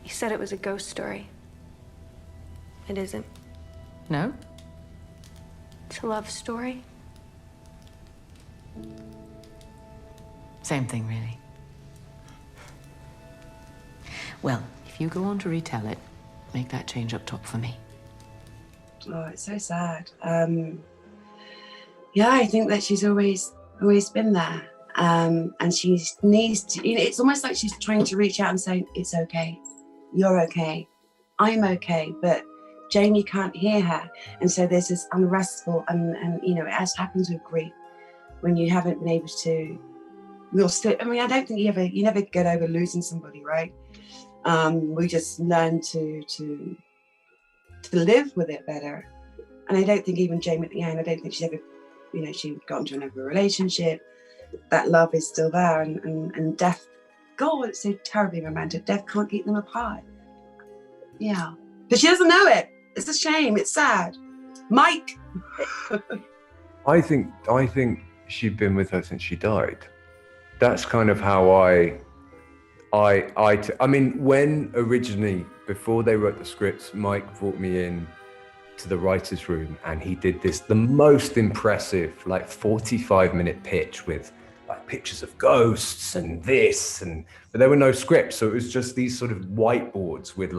You said it was a ghost story. It isn't. No? It's a love story. Same thing, really. Well, if you go on to retell it, make that change up top for me. Oh, it's so sad. Yeah, I think that she's always been there. And she needs to, it's almost like she's trying to reach out and say, it's okay, you're okay, I'm okay, but Jamie can't hear her. And so there's this unrestful, and as happens with grief, when you haven't been able to, I don't think you never get over losing somebody, right? We just learn to live with it better. And I don't think even Jamie at the end, I don't think she's ever, she got into another relationship. That love is still there, and death, God, it's so terribly romantic. Death can't keep them apart. Yeah. But she doesn't know it. It's a shame. It's sad. Mike. I think she'd been with her since she died. That's kind of how I mean, when originally, before they wrote the scripts, Mike brought me in to the writer's room, and he did the most impressive, 45-minute pitch with pictures of ghosts and but there were no scripts. So it was just these sort of whiteboards with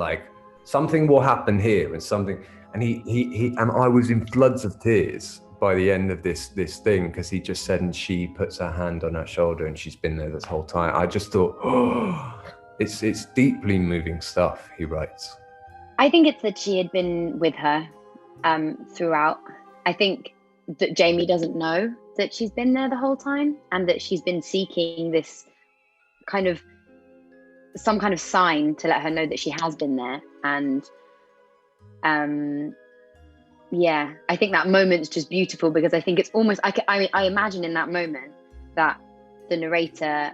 something will happen here and something. And he and I was in floods of tears by the end of this thing, because he just said, and she puts her hand on her shoulder and she's been there this whole time. I just thought, oh, it's deeply moving stuff he writes. I think it's that she had been with her throughout. I think that Jamie doesn't know that she's been there the whole time, and that she's been seeking this some kind of sign to let her know that she has been there. And yeah, I think that moment's just beautiful, because I think it's almost, I imagine in that moment that the narrator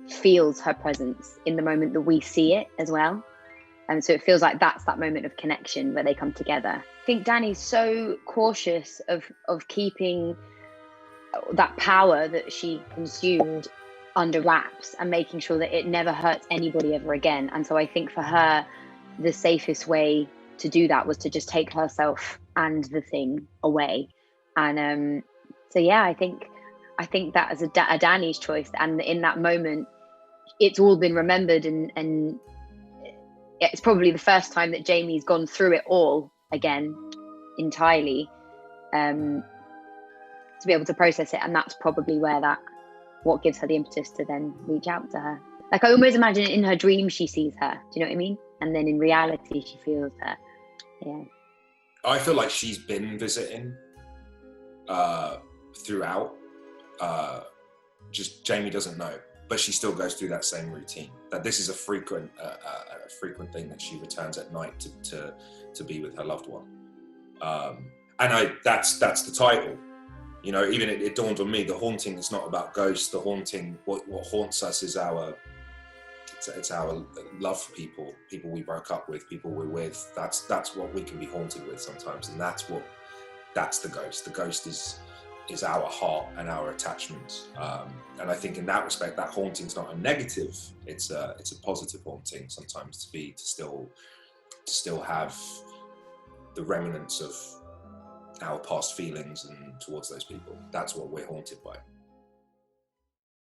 feels her presence in the moment that we see it as well. And so it feels like that's that moment of connection where they come together. I think Dani's so cautious of keeping that power that she consumed under wraps and making sure that it never hurts anybody ever again. And so I think for her, the safest way to do that was to just take herself and the thing away. And so yeah, I think that is a Dani's choice. And in that moment, it's all been remembered, and it's probably the first time that Jamie's gone through it all again entirely, to be able to process it. And that's probably what gives her the impetus to then reach out to her. I almost imagine in her dream she sees her, do you know what I mean? And then in reality she feels her. Yeah, I feel like she's been visiting throughout, just Jamie doesn't know, but she still goes through that same routine, that this is a frequent thing, that she returns at night to be with her loved one. And that's the title. Even it dawned on me, the haunting is not about ghosts. The haunting, what haunts us is it's our love for people we broke up with, people we're with. That's what we can be haunted with sometimes, and that's the ghost. The ghost is our heart and our attachment. And I think in that respect, that haunting's not a negative. It's a positive haunting sometimes, to still have the remnants of our past feelings and towards those people. That's what we're haunted by.